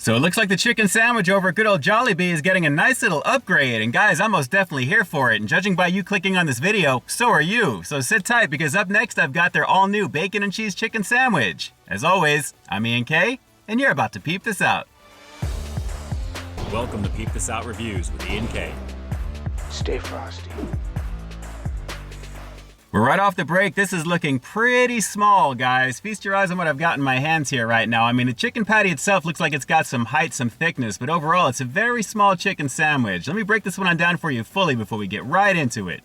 So it looks like the chicken sandwich over at good old Jollibee is getting a nice little upgrade, and guys, I'm most definitely here for it, and judging by you clicking on this video, so are you. So sit tight, because up next I've got their all-new bacon and cheese chicken sandwich. As always, I'm Ian K, and you're about to peep this out. Welcome to Peep This Out Reviews with Ian K. Stay frosty. We're right off the break. This is looking pretty small, guys. Feast your eyes on what I've got in my hands here right now. I mean, the chicken patty itself looks like it's got some height, some thickness, but overall, it's a very small chicken sandwich. Let me break this one on down for you fully before we get right into it.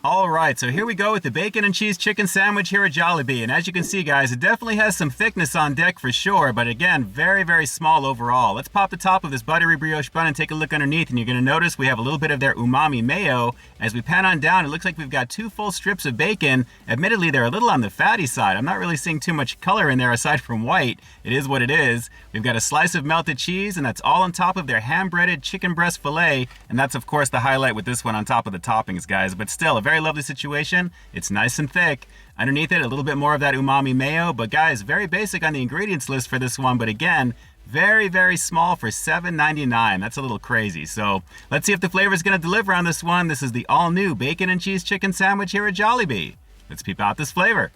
All right, so here we go with the bacon and cheese chicken sandwich here at Jollibee. And as you can see, guys, it definitely has some thickness on deck for sure, but again, very, very small overall. Let's pop the top of this buttery brioche bun and take a look underneath, and you're gonna notice we have a little bit of their umami mayo. As we pan on down, it looks like we've got 2 full strips of bacon. Admittedly, they're a little on the fatty side. I'm not really seeing too much color in there aside from white. It is what it is. We've got a slice of melted cheese, and that's all on top of their hand-breaded chicken breast filet. And that's, of course, the highlight with this one on top of the toppings, guys. But still, a very lovely situation. It's nice and thick. Underneath it, a little bit more of that umami mayo. But guys, very basic on the ingredients list for this one. But again, very, very small for $7.99. That's a little crazy. So let's see if the flavor is going to deliver on this one. This is the all-new bacon and cheese chicken sandwich here at Jollibee. Let's peep out this flavor.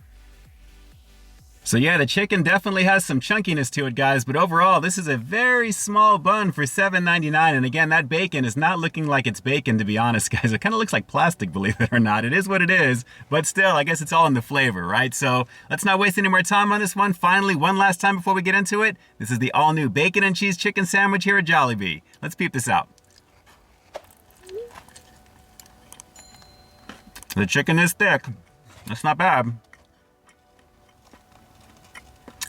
So yeah, the chicken definitely has some chunkiness to it, guys, but overall, this is a very small bun for $7.99, and again, that bacon is not looking like it's bacon, to be honest, guys. It kind of looks like plastic, believe it or not. It is what it is, but still, I guess it's all in the flavor, right? So let's not waste any more time on this one. Finally, one last time before we get into it, this is the all-new bacon and cheese chicken sandwich here at Jollibee. Let's peep this out. The chicken is thick. That's not bad.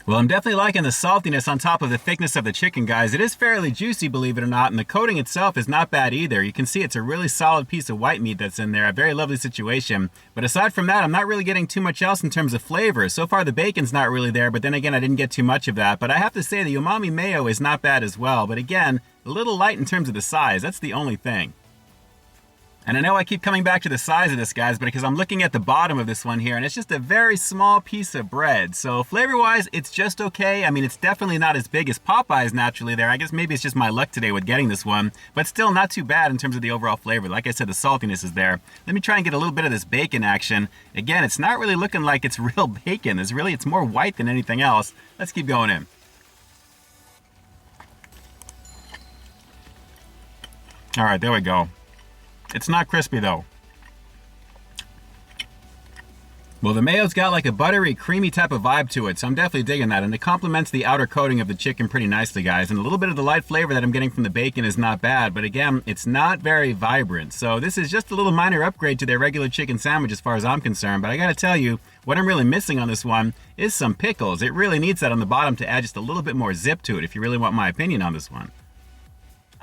Well, I'm definitely liking the saltiness on top of the thickness of the chicken, guys. It is fairly juicy, believe it or not, and the coating itself is not bad either. You can see it's a really solid piece of white meat that's in there, a very lovely situation. But aside from that, I'm not really getting too much else in terms of flavor. So far, the bacon's not really there, but then again, I didn't get too much of that. But I have to say, the umami mayo is not bad as well. But again, a little light in terms of the size. That's the only thing. And I know I keep coming back to the size of this, guys, but because I'm looking at the bottom of this one here, and it's just a very small piece of bread. So flavor-wise, it's just okay. I mean, it's definitely not as big as Popeyes naturally there. I guess maybe it's just my luck today with getting this one, but still not too bad in terms of the overall flavor. Like I said, the saltiness is there. Let me try and get a little bit of this bacon action. Again, it's not really looking like it's real bacon. It's more white than anything else. Let's keep going in. All right, there we go. It's not crispy though. Well, the mayo's got like a buttery, creamy type of vibe to it, so I'm definitely digging that, and it complements the outer coating of the chicken pretty nicely, guys. And a little bit of the light flavor that I'm getting from the bacon is not bad, but again, it's not very vibrant. So this is just a little minor upgrade to their regular chicken sandwich as far as I'm concerned, but I gotta tell you, what I'm really missing on this one is some pickles. It really needs that on the bottom to add just a little bit more zip to it, if you really want my opinion on this one.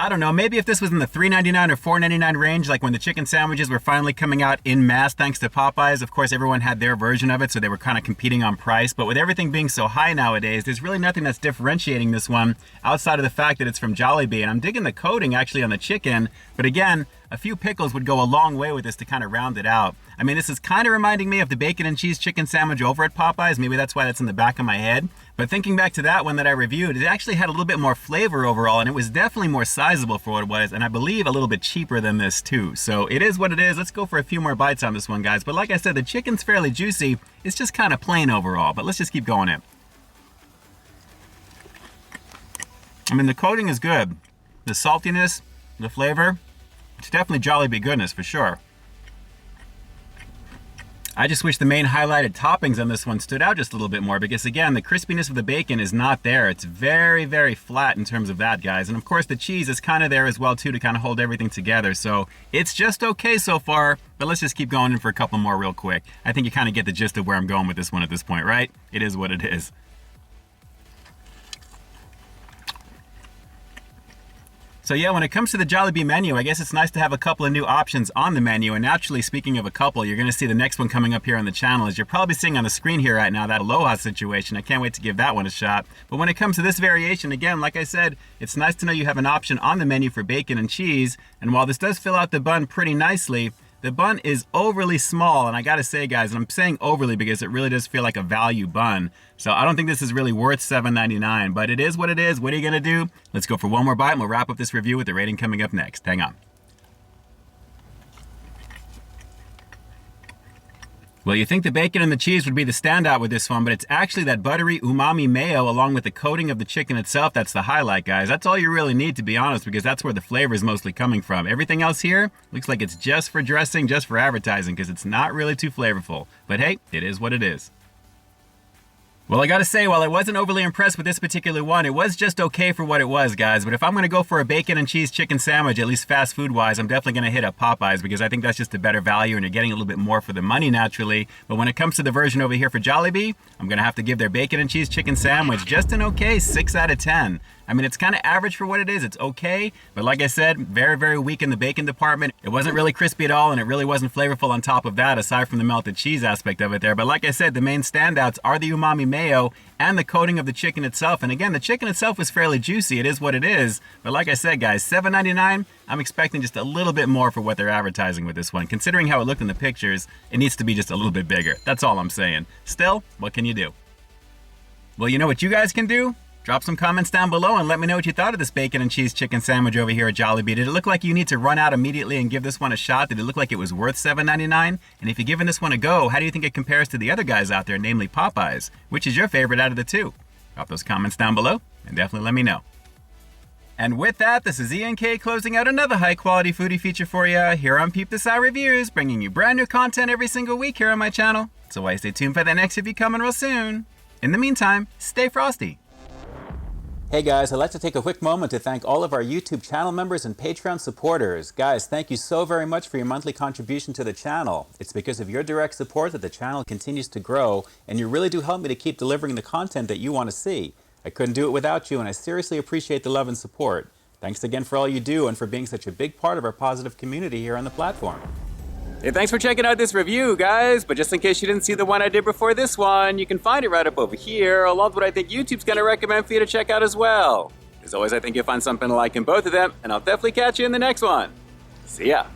I don't know, maybe if this was in the $3.99 or $4.99 range, like when the chicken sandwiches were finally coming out en masse thanks to Popeyes. Of course, everyone had their version of it, so they were kind of competing on price. But with everything being so high nowadays, there's really nothing that's differentiating this one outside of the fact that it's from Jollibee. And I'm digging the coating actually on the chicken, but again, a few pickles would go a long way with this to kind of round it out. I mean, this is kind of reminding me of the bacon and cheese chicken sandwich over at Popeyes. Maybe that's why that's in the back of my head. But thinking back to that one that I reviewed, it actually had a little bit more flavor overall, and it was definitely more sizable for what it was, and I believe a little bit cheaper than this too. So it is what it is. Let's go for a few more bites on this one, guys. But like I said, the chicken's fairly juicy. It's just kind of plain overall, but let's just keep going in. I mean, the coating is good. The saltiness, the flavor, it's definitely Jollibee goodness for sure. I just wish the main highlighted toppings on this one stood out just a little bit more, because again, the crispiness of the bacon is not there. It's very, very flat in terms of that, guys. And of course, the cheese is kind of there as well too to kind of hold everything together. So it's just okay so far, but let's just keep going in for a couple more real quick. I think you kind of get the gist of where I'm going with this one at this point, right? It is what it is. So yeah, when it comes to the Jollibee menu, I guess it's nice to have a couple of new options on the menu. And naturally, speaking of a couple, you're going to see the next one coming up here on the channel. As you're probably seeing on the screen here right now, that Aloha situation. I can't wait to give that one a shot. But when it comes to this variation, again, like I said, it's nice to know you have an option on the menu for bacon and cheese. And while this does fill out the bun pretty nicely, The bun is overly small, and I gotta say, guys, and I'm saying overly because it really does feel like a value bun. So I don't think this is really worth $7.99, but it is what it is. What are you gonna do? Let's go for one more bite and we'll wrap up this review with the rating coming up next. Hang on. Well, you think the bacon and the cheese would be the standout with this one, but it's actually that buttery umami mayo along with the coating of the chicken itself that's the highlight, guys. That's all you really need, to be honest, because that's where the flavor is mostly coming from. Everything else here looks like it's just for dressing, just for advertising, because it's not really too flavorful. But hey, it is what it is. Well, I gotta say, while I wasn't overly impressed with this particular one, it was just okay for what it was, guys. But if I'm gonna go for a bacon and cheese chicken sandwich, at least fast food wise, I'm definitely gonna hit up Popeyes because I think that's just a better value and you're getting a little bit more for the money naturally. But when it comes to the version over here for Jollibee, I'm gonna have to give their bacon and cheese chicken sandwich just an okay 6 out of 10. I mean, it's kind of average for what it is. It's okay, but like I said, very, very weak in the bacon department. It wasn't really crispy at all, and it really wasn't flavorful on top of that, aside from the melted cheese aspect of it there. But like I said, the main standouts are the umami mayo and the coating of the chicken itself. And again, the chicken itself was fairly juicy. It is what it is. But like I said, guys, $7.99, I'm expecting just a little bit more for what they're advertising with this one. Considering how it looked in the pictures, it needs to be just a little bit bigger. That's all I'm saying. Still, what can you do? Well, you know what you guys can do? Drop some comments down below and let me know what you thought of this bacon and cheese chicken sandwich over here at Jollibee. Did it look like you need to run out immediately and give this one a shot? Did it look like it was worth $7.99? And if you're giving this one a go, how do you think it compares to the other guys out there, namely Popeyes? Which is your favorite out of the two? Drop those comments down below and definitely let me know. And with that, this is ENK closing out another high-quality foodie feature for you here on Peep This Out Reviews, bringing you brand new content every single week here on my channel. So why stay tuned for the next review coming real soon. In the meantime, stay frosty. Hey guys, I'd like to take a quick moment to thank all of our YouTube channel members and Patreon supporters. Guys, thank you so very much for your monthly contribution to the channel. It's because of your direct support that the channel continues to grow, and you really do help me to keep delivering the content that you want to see. I couldn't do it without you, and I seriously appreciate the love and support. Thanks again for all you do and for being such a big part of our positive community here on the platform. Hey, thanks for checking out this review, guys. But just in case you didn't see the one I did before this one, you can find it right up over here, along with what I think YouTube's gonna recommend for you to check out as well. As always, I think you'll find something to like in both of them, and I'll definitely catch you in the next one. See ya.